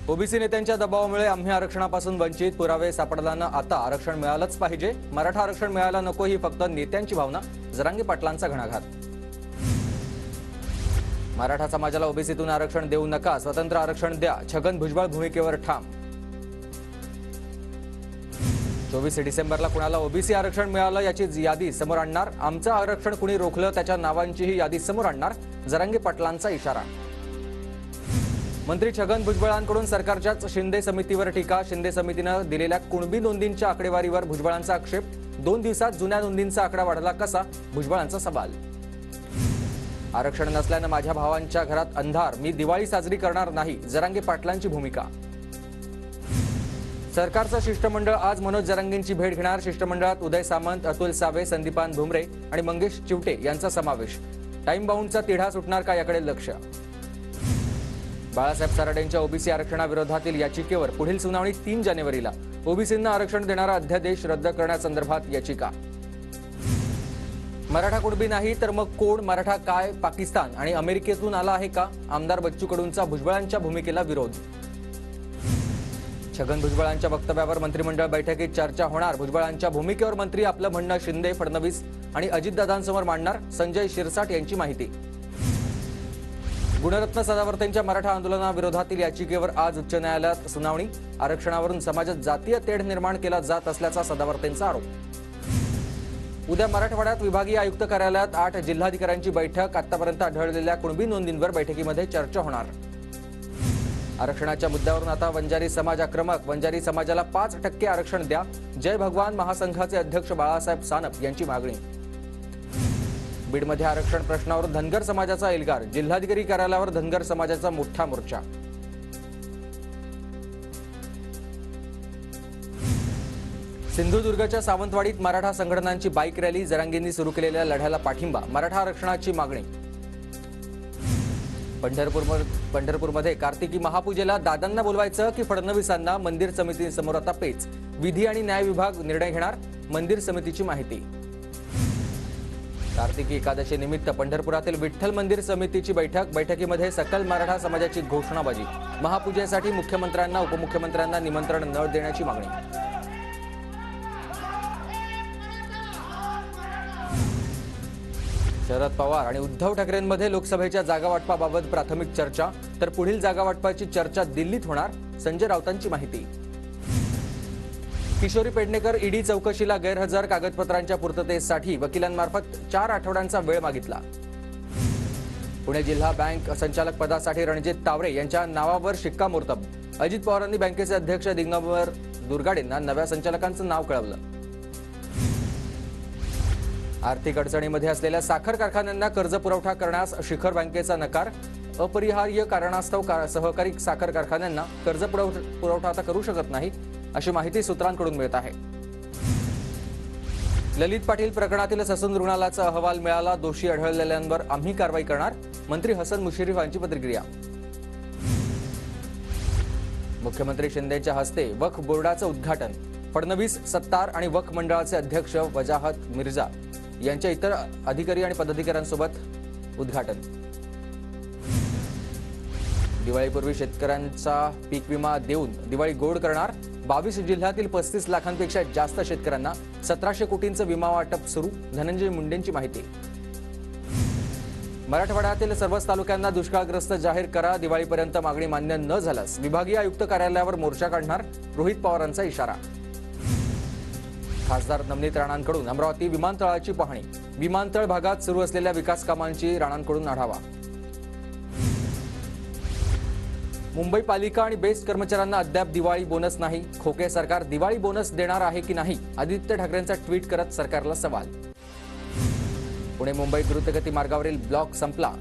OBC नेत्यांच्या दबावामुळे आम्ही आरक्षणापासून वंचित, पुरावे सापडल्यानं आता आरक्षण मिळालंच पाहिजे. मराठा आरक्षण मिळायला नको ही फक्त नेत्यांची भावना. जरांगे पाटलांचा घणाघात. मराठा समाजाला ओबीसीतून आरक्षण देऊ नका, स्वतंत्र आरक्षण द्या. छगन भुजबळ भूमिकेवर ठाम. 24 डिसेंबरला कुणाला ओबीसी आरक्षण मिळालं याची यादी समोर आणणार. आमचं आरक्षण कुणी रोखलं त्याच्या नावांचीही यादी समोर आणणार. जरांगे पाटलांचा इशारा. मंत्री छगन भुजबळांकडून सरकारच्याच शिंदे समितीवर टीका. शिंदे समितीनं दिलेल्या कुणबी नोंदींच्या आकडेवारीवर भुजबळांचा आक्षेप. 2 दिवसात जुन्या नोंदींचा आकडा वाढला कसा? भुजबळांचा सवाल. आरक्षण नसल्यानं माझ्या भावांच्या घरात अंधार, मी दिवाळी साजरी करणार नाही. जरांगे पाटलांची भूमिका. सरकारचं शिष्टमंडळ आज मनोज जरांगेंची भेट घेणार. शिष्टमंडळात उदय सामंत, अतुल सावे, संदीपान भुमरे आणि मंगेश चिवटे यांचा समावेश. टाइम बाउंडचा तिढा सुटणार का याकडे लक्ष. बाळासाहेब साराडेंच्या ओबीसी आरक्षणाविरोधातील याचिकेवर पुढील सुनावणी 3 जानेवारीला. ओबीसींना आरक्षण देणारा अध्यादेश रद्द करण्यासंदर्भात याचिका. मराठा कुणबी नाही तर मग कोण? मराठा काय पाकिस्तान आणि अमेरिकेतून आला आहे का? आमदार बच्चू कडूंचा भुजबळांच्या भूमिकेला विरोध. छगन भुजबळांच्या वक्तव्यावर मंत्रिमंडळ बैठकीत चर्चा होणार. भुजबळांच्या भूमिकेवर मंत्री आपलं म्हणणं शिंदे, फडणवीस आणि अजितदादांसमोर मांडणार. संजय शिरसाट यांची माहिती. गुणरत्न सदावर्तेंच्या मराठा आंदोलनाविरोधातील याचिकेवर आज उच्च न्यायालयात सुनावणी. आरक्षणावरून समाजात जातीय तेढ निर्माण केला जात असल्याचा सदावर्तेंचा आरोप. उद्या मराठवाड्यात विभागीय आयुक्त कार्यालयात 8 जिल्हाधिकाऱ्यांची बैठक. आतापर्यंत आढळलेल्या कुणबी नोंदींवर बैठकीमध्ये चर्चा होणार. आरक्षणाच्या मुद्द्यावरून आता वंजारी समाज आक्रमक. वंजारी समाजाला 5% आरक्षण द्या. जय भगवान महासंघाचे अध्यक्ष बाळासाहेब सानप यांची मागणी. बीडमध्ये आरक्षण प्रश्नावर धनगर समाजाचा एल्गार. जिल्हाधिकारी कार्यालयावर धनगर समाजाचा मोठा मोर्चा. सिंधुदुर्गच्या सावंतवाडीत मराठा संघटनांची बाईक रॅली. जरांगेंनी सुरू केलेल्या लढ्याला पाठिंबा. मराठा आरक्षणाची मागणी. पंढरपूरमध्ये कार्तिकी महापूजेला दादांना बोलवायचं की फडणवीसांना? मंदिर समितीसमोर आता पेच. विधी आणि न्याय विभाग निर्णय घेणार. मंदिर समितीची माहिती. कार्तिकी एकादशी निमित्त पंढरपुरातील विठ्ठल मंदिर समितीची बैठक. बैठकीमध्ये सकल मराठा समाजाची घोषणाबाजी. महापूजेसाठी मुख्यमंत्र्यांना उपमुख्यमंत्र्यांना निमंत्रण न देण्याची मागणी. शरद पवार आणि उद्धव ठाकरेंमध्ये लोकसभेच्या जागावाटपाबाबत प्राथमिक चर्चा. तर पुढील जागावाटपाची चर्चा दिल्लीत होणार. संजय राऊतांची माहिती. किशोरी पेडणेकर ईडी चौकशीला गैरहजर. कागदपत्रांच्या पूर्ततेसाठी वकिलांमार्फत 4 आठवड्यांचा वेळ मागितला. पुणे जिल्हा बँक संचालक पदासाठी रणजित तावरे यांच्या नावावर शिक्कामोर्तब. अजित पवारांनी बँकेचे अध्यक्ष दिगंबर दुर्गाडेंना नव्या संचालकांचं नाव कळवलं. आर्थिक अडचणीमध्ये असलेल्या साखर कारखान्यांना कर्ज पुरवठा करण्यास शिखर बँकेचा नकार. अपरिहार्य कारणास्तव सहकारी साखर कारखान्यांना कर्ज पुरवठा आता करू शकत नाही, अशी माहिती सूत्रांकडून मिळत आहे. ललित पाटील प्रकरणातील ससून रुग्णालयाचा अहवाल मिळाला. दोषी आढळलेल्यांवर आम्ही कारवाई करणार. मंत्री हसन मुश्रीफ यांची प्रतिक्रिया. मुख्यमंत्री शिंदेच्या हस्ते वक्फ बोर्डाचं उद्घाटन. फडणवीस, सत्तार आणि वक्फ मंडळाचे अध्यक्ष वजाहत मिर्झा यांच्या इतर अधिकारी आणि पदाधिकाऱ्यांसोबत उद्घाटन. दिवाळीपूर्वी शेतकऱ्यांचा पीक विमा देऊन दिवाळी गोड करणार. 22 जिल्ह्यातील 35 लाखांपेक्षा जास्त शेतकऱ्यांना 1700 कोटींचं विमा वाटप सुरू. धनंजय मुंडेंची माहिती. मराठवाड्यातील सर्वच तालुक्यांना दुष्काळग्रस्त जाहीर करा. दिवाळीपर्यंत मागणी मान्य न झाल्यास विभागीय आयुक्त कार्यालयावर मोर्चा काढणार. रोहित पवारांचा इशारा. खासदार नवनीत राणांकडून अमरावती विमानतळाची पाहणी. विमानतळ भागात सुरू असलेल्या विकास कामांची राणांकडून आढावा. मुंबई पालिका आणि बेस्ट कर्मचाऱ्यांना अद्याप दिवाळी बोनस नाही. खोके सरकार दिवाळी बोनस देणार आहे की नाही? आदित्य ठाकरेंचा ट्विट करत सरकारला सवाल. पुणे मुंबई द्रुतगती मार्गावरील ब्लॉक संपला.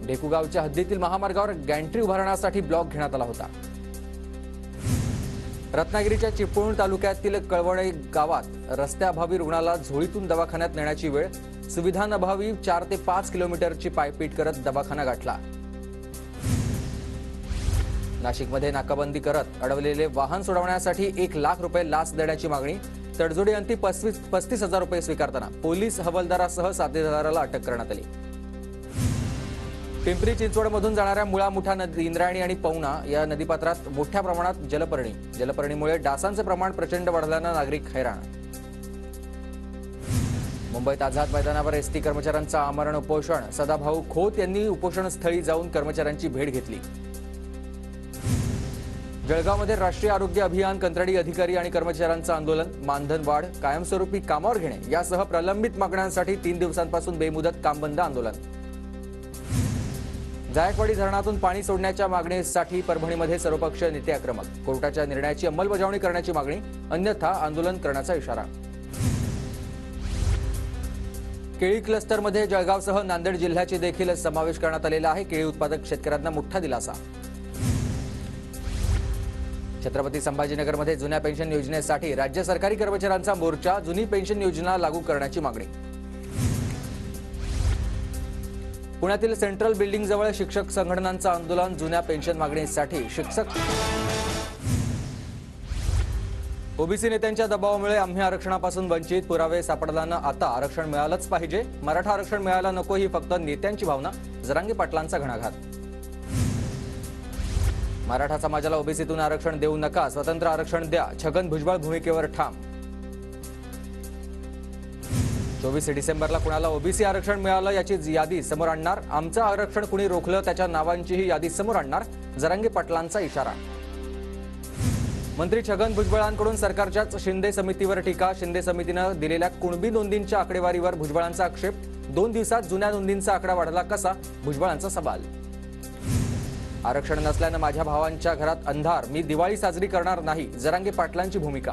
ढेकुगावच्या हद्दीतील महामार्गावर गॅन्ट्री उभारण्यासाठी ब्लॉक घेण्यात आला होता. रत्नागिरीच्या चिपळूण तालुक्यातील कळवणे गावात रस्त्याअभावी रुग्णाला झोळीतून दवाखान्यात नेण्याची वेळ. सुविधांअभावी 4 ते 5 किलोमीटरची पायपीट करत दवाखाना गाठला. नाशिकमध्ये नाकाबंदी करत अडवलेले वाहन सोडवण्यासाठी 1 लाख रुपये लाच देण्याची मागणी. तडजोडी अंती 35,000 रुपये स्वीकारताना पोलीस हवालदारासह साथीदाराला अटक करण्यात आली. पिंपरी चिंचवडमधून जाणाऱ्या मुळा मुठा नदी, इंद्रायणी आणि पवना या नदीपात्रात मोठ्या प्रमाणात जलपर्णीमुळे डासांचे प्रमाण प्रचंड वाढल्यानं नागरिक हैराण. मुंबईत आझाद मैदानावर एसटी कर्मचाऱ्यांचं आमरण उपोषण. सदाभाऊ खोत यांनी उपोषणस्थळी जाऊन कर्मचाऱ्यांची भेट घेतली. जळगावमध्ये राष्ट्रीय आरोग्य अभियान, कंत्राटी अधिकारी आणि कर्मचाऱ्यांचं आंदोलन. मानधन वाढ, कायमस्वरूपी कामावर घेणे यासह प्रलंबित मागण्यांसाठी 3 दिवसांपासून बेमुदत कामबंद आंदोलन. जायकवाडी धरणातून पाणी सोडण्याच्या मागणीसाठी परभणीमध्ये सर्वपक्षीय नेते आक्रमक. कोर्टाच्या निर्णयाची अंमलबजावणी करण्याची मागणी, अन्यथा आंदोलन करण्याचा इशारा. केळी क्लस्टरमध्ये जळगावसह नांदेड जिल्ह्याची देखील समावेश करण्यात आलेला आहे. केळी उत्पादक शेतकऱ्यांना मोठा दिलासा. छत्रपती संभाजीनगरमध्ये जुन्या पेन्शन योजनेसाठी राज्य सरकारी कर्मचाऱ्यांचा मोर्चा. जुनी पेन्शन योजना लागू करण्याची मागणी. पुण्यातील सेंट्रल बिल्डिंगजवळ शिक्षक संघटनांचं आंदोलन. जुन्या पेन्शन मागणीसाठी शिक्षक. ओबीसी नेत्यांच्या दबावामुळे आम्ही आरक्षणापासून वंचित. पुरावे सापडल्यानं आता आरक्षण मिळालंच पाहिजे. मराठा आरक्षण मिळायला नको ही फक्त नेत्यांची भावना. जरांगे पाटलांचा घणाघात. मराठा समाजाला ओबीसीतून आरक्षण देऊ नका, स्वतंत्र आरक्षण द्या. छगन भुजबळ भूमिकेवर ठाम. 24 डिसेंबरला कुणाला ओबीसी आरक्षण मिळालं याची यादी समोर आणणार. आमचं आरक्षण कुणी रोखलं त्याच्या नावांचीही यादी समोर आणणार. जरांगे पाटलांचा इशारा. मंत्री छगन भुजबळांकडून सरकारच्याच शिंदे समितीवर टीका. शिंदे समितीनं दिलेल्या कुणबी नोंदींच्या आकडेवारीवर भुजबळांचा आक्षेप. 2 दिवसात जुन्या नोंदींचा आकडा वाढला कसा, भुजबळांचा सवाल. आरक्षण नसल्यानं माझ्या भावांच्या घरात अंधार, मी दिवाळी साजरी करणार नाही. जरांगे पाटलांची भूमिका.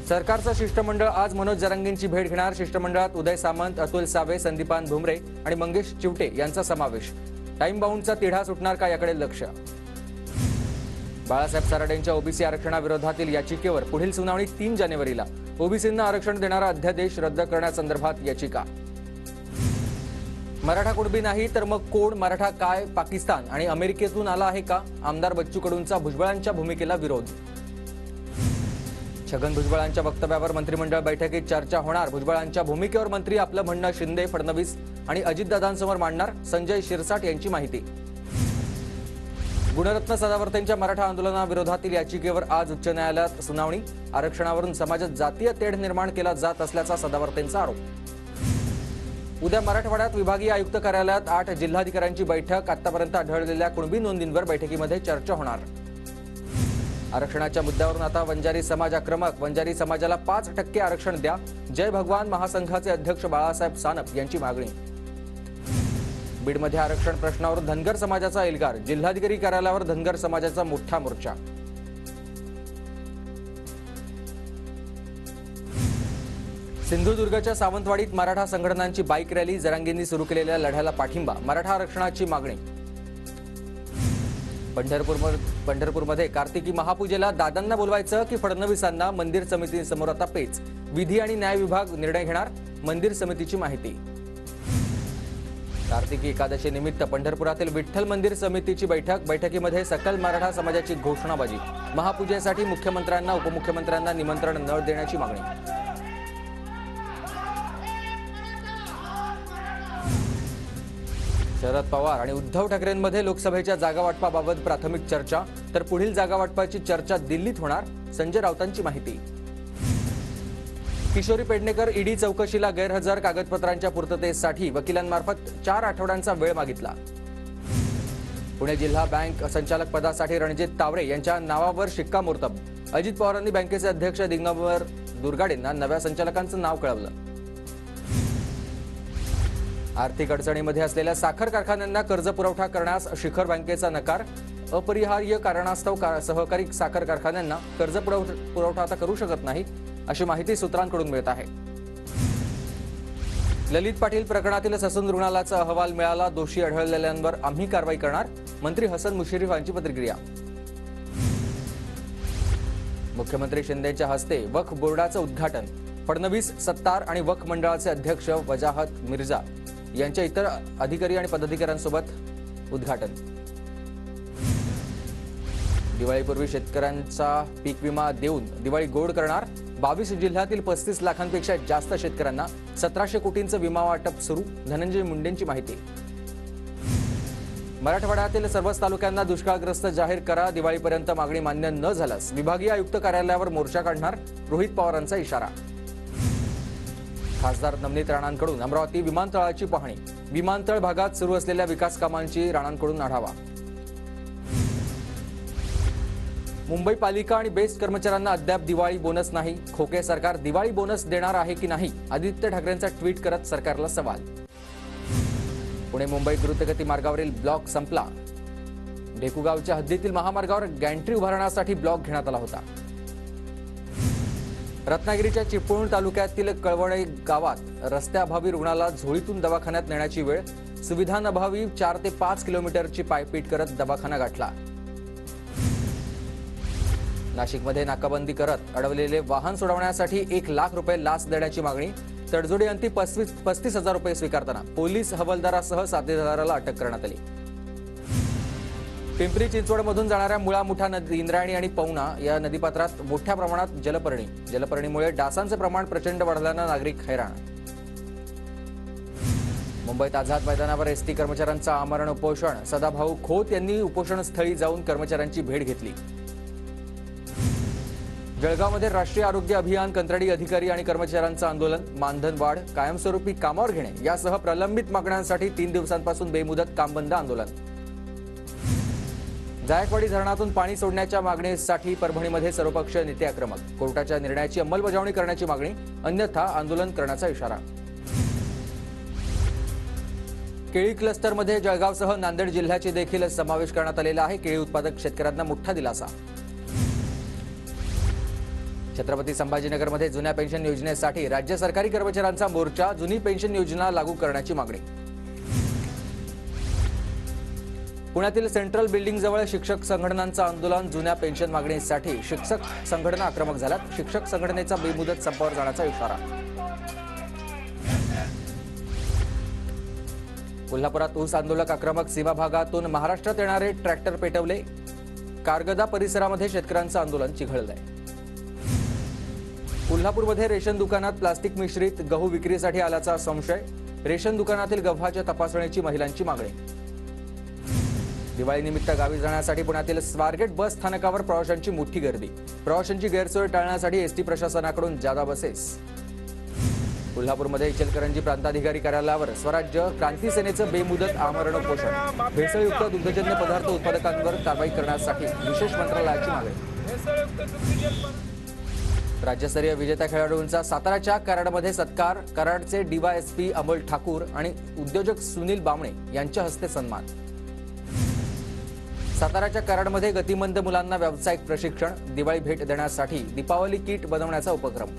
सरकारचं शिष्टमंडळ आज मनोज जरांगेंची भेट घेणार. शिष्टमंडळात उदय सामंत, अतुल सावे, संदीपान भुमरे आणि मंगेश चिवटे यांचा समावेश. टाइम बाउंडचा तिढा सुटणार का याकडे लक्ष. बाळासाहेब साराडेंच्या ओबीसी आरक्षणाविरोधातील याचिकेवर पुढील सुनावणी 3 जानेवारीला. ओबीसींना आरक्षण देणारा अध्यादेश रद्द करण्यासंदर्भात याचिका. मराठा कुणबी नाही तर मग कोण, मराठा काय पाकिस्तान आणि अमेरिकेतून आला आहे का. आमदार बच्चू कडूंचा भुजबळांच्या भूमिकेला विरोध. छगन भुजबळांच्या वक्तव्यावर मंत्रिमंडळ बैठकीत चर्चा होणार. भुजबळांच्या भूमिकेवर मंत्री आपलं म्हणणं शिंदे, फडणवीस आणि अजितदादांसमोर मांडणार. संजय शिरसाट यांची माहिती. गुणरत्न सदावर्तेंच्या मराठा आंदोलनाविरोधातील याचिकेवर आज उच्च न्यायालयात सुनावणी. आरक्षणावरून समाजात जातीय तेढ निर्माण केला जात असल्याचा सदावर्तेंचा आरोप. उद्या मराठवाड्यात विभागीय आयुक्त कार्यालयात 8 जिल्हाधिकाऱ्यांची बैठक. आतापर्यंत आढळलेल्या कुणबी नोंदींवर बैठकीमध्ये चर्चा होणार. आरक्षणाच्या मुद्द्यावरून आता वंजारी समाज आक्रमक. वंजारी समाजाला 5% आरक्षण द्या. जय भगवान महासंघाचे अध्यक्ष बाळासाहेब सानप यांची मागणी. बीडमध्ये आरक्षण प्रश्नावर धनगर समाजाचा एल्गार. जिल्हाधिकारी कार्यालयावर धनगर समाजाचा मोठा मोर्चा. सिंधुदुर्गच्या सावंतवाडीत मराठा संघटनांची बाईक रॅली. जरांगेंनी सुरू केलेल्या लढ्याला पाठिंबा. मराठा आरक्षणाची मागणी. पंढरपूरमध्ये कार्तिकी महापूजेला दादांना बोलवायचं की फडणवीसांना. मंदिर समितीसमोर आता पेच. विधी आणि न्याय विभाग निर्णय घेणार. मंदिर समितीची माहिती. कार्तिकी एकादशी निमित्त पंढरपुरातील विठ्ठल मंदिर समितीची बैठक. बैठकीमध्ये सकल मराठा समाजाची घोषणाबाजी. महापूजेसाठी मुख्यमंत्र्यांना, उपमुख्यमंत्र्यांना निमंत्रण न देण्याची मागणी. शरद पवार आणि उद्धव ठाकरेंमध्ये लोकसभेच्या जागावाटपाबाबत प्राथमिक चर्चा. तर पुढील जागावाटपाची चर्चा दिल्लीत होणार. संजय राऊतांची माहिती. किशोरी पेडणेकर ईडी चौकशीला गैरहजर. कागदपत्रांच्या पूर्ततेसाठी वकिलांमार्फत 4 आठवड्यांचा वेळ मागितला. पुणे जिल्हा बँक संचालक पदासाठी रणजित तावरे यांच्या नावावर शिक्कामोर्तब. अजित पवारांनी बँकेचे अध्यक्ष दिगंबर दुर्गाडेंना नव्या संचालकांचं नाव कळवलं. आर्थिक अडचणीमध्ये असलेल्या साखर कारखान्यांना कर्ज पुरवठा करण्यास शिखर बँकेचा नकार. अपरिहार्य कारणास्तव सहकारी साखर कारखान्यांना कर्ज पुरवठा आता करू शकत नाही, अशी माहिती सूत्रांकडून मिळत आहे. ललित पाटील प्रकरणातील ससून रुग्णालयाचा अहवाल मिळाला. दोषी आढळलेल्यांवर आम्ही कारवाई करणार. मंत्री हसन मुश्रीफ यांची प्रतिक्रिया. मुख्यमंत्री शिंदेच्या हस्ते वक्फ बोर्डाचं उद्घाटन. फडणवीस, सत्तार आणि वक्फ मंडळाचे अध्यक्ष वजाहत मिर्झा यांच्या इतर अधिकारी आणि पदाधिकाऱ्यांसोबत उद्घाटन. दिवाळीपूर्वी शेतकऱ्यांचा पीक विमा देऊन दिवाळी गोड करणार. 22 जिल्ह्यातील 35 लाखांपेक्षा जास्त शेतकऱ्यांना 1700 कोटींचं विमा वाटप सुरू. धनंजय मुंडेंची माहिती. मराठवाड्यातील सर्वच तालुक्यांना दुष्काळग्रस्त जाहीर करा. दिवाळीपर्यंत मागणी मान्य न झाल्यास विभागीय आयुक्त कार्यालयावर मोर्चा काढणार. रोहित पवारांचा इशारा. खासदार नवनीत राणांकडून अमरावती विमानतळाची पाहणी. विमानतळ भागात सुरू असलेल्या विकास कामांची राणांकडून आढावा. मुंबई पालिका आणि बेस्ट कर्मचाऱ्यांना अद्याप दिवाळी बोनस नाही. खोके सरकार दिवाळी बोनस देणार आहे की नाही, आदित्य ठाकरेंचा ट्विट करत सरकारला सवाल. पुणे मुंबई द्रुतगती मार्गावरील ब्लॉक संपला. डेकुगावच्या हद्दीतील महामार्गावर गॅन्ट्री उभारण्यासाठी ब्लॉक घेण्यात आला होता. रत्नागिरीच्या चिपळूण तालुक्यातील कळवणे गावात रस्त्याअभावी रुग्णाला झोळीतून दवाखान्यात नेण्याची वेळ. सुविधांअभावी 4 ते 5 किलोमीटरची पायपीट करत दवाखाना गाठला. नाशिकमध्ये नाकाबंदी करत अडवलेले वाहन सोडवण्यासाठी 1 लाख रुपये लाच देण्याची मागणी. तडजोडी अंती 35,000 रुपये स्वीकारताना पोलीस हवालदारासह साथीदाराला अटक करण्यात आली. पिंपरी चिंचवडमधून जाणाऱ्या मुळा मुठा नदी, इंद्रायणी आणि पवना या नदीपात्रात मोठ्या प्रमाणात जलपर्णीमुळे डासांचे प्रमाण प्रचंड वाढल्यानं नागरिक हैराण. मुंबईत आझाद मैदानावर एसटी कर्मचाऱ्यांचं आमरण उपोषण. सदाभाऊ खोत यांनी उपोषणस्थळी जाऊन कर्मचाऱ्यांची भेट घेतली. जळगावमध्ये राष्ट्रीय आरोग्य अभियान, कंत्राटी अधिकारी आणि कर्मचाऱ्यांचं आंदोलन. मानधन वाढ, कायमस्वरूपी कामावर घेणे यासह प्रलंबित मागण्यांसाठी 3 दिवसांपासून बेमुदत कामबंद आंदोलन. जायकवाडी धरणातून पाणी सोडण्याच्या मागणीसाठी परभणीमध्ये सर्वपक्षीय नेते आक्रमक. कोर्टाच्या निर्णयाची अंमलबजावणी करण्याची मागणी, अन्यथा आंदोलन करण्याचा इशारा. केळी क्लस्टरमध्ये जळगावसह नांदेड जिल्ह्याचे देखील समावेश करण्यात आलेला आहे. केळी उत्पादक शेतकऱ्यांना मोठा दिलासा. छत्रपती संभाजीनगरमध्ये जुन्या पेन्शन योजनेसाठी राज्य सरकारी कर्मचाऱ्यांचा मोर्चा. जुनी पेन्शन योजना लागू करण्याची मागणी. पुण्यातील सेंट्रल बिल्डिंगजवळ शिक्षक संघटनांचं आंदोलन. जुन्या पेन्शन मागणीसाठी शिक्षक संघटना आक्रमक झाल्यात. शिक्षक संघटनेचा बेमुदत संपावर जाण्याचा इशारा. कोल्हापुरात ऊस आंदोलक आक्रमक. सीमा भागातून महाराष्ट्रात येणारे ट्रॅक्टर पेटवले. कारगदा परिसरामध्ये शेतकऱ्यांचं आंदोलन चिघळलंय. कोल्हापूरमध्ये रेशन दुकानात प्लास्टिक मिश्रित गहू विक्रीसाठी आल्याचा संशय. रेशन दुकानातील गव्हाच्या तपासणीची महिलांची मागणी. दिवाळीनिमित्त गावी जाण्यासाठी पुण्यातील स्वारगेट बस स्थानकावर प्रवाशांची मोठी गर्दी. प्रवाशांची गैरसोय टाळण्यासाठी एसटी प्रशासनाकडून जादा बसेस. कोल्हापूरमध्ये इचलकरंजी प्रांताधिकारी कार्यालयावर स्वराज्य क्रांती सेनेचं बेमुदत आमरण उपोषण. भेसळयुक्त दुग्धजन्य पदार्थ उत्पादकांवर कारवाई करण्यासाठी विशेष मंत्रालयाची मागणी. राज्यस्तरीय विजेत्या खेळाडूंचा साताराच्या कराडमध्ये सत्कार. कराडचे डीवायएसपी अमोल ठाकूर आणि उद्योजक सुनील बामणे यांच्या हस्ते सन्मान. साताराच्या कराडमध्ये गतिमंद मुलांना व्यावसायिक प्रशिक्षण. दिवाळी भेट देण्यासाठी दीपावली किट बनवण्याचा उपक्रम.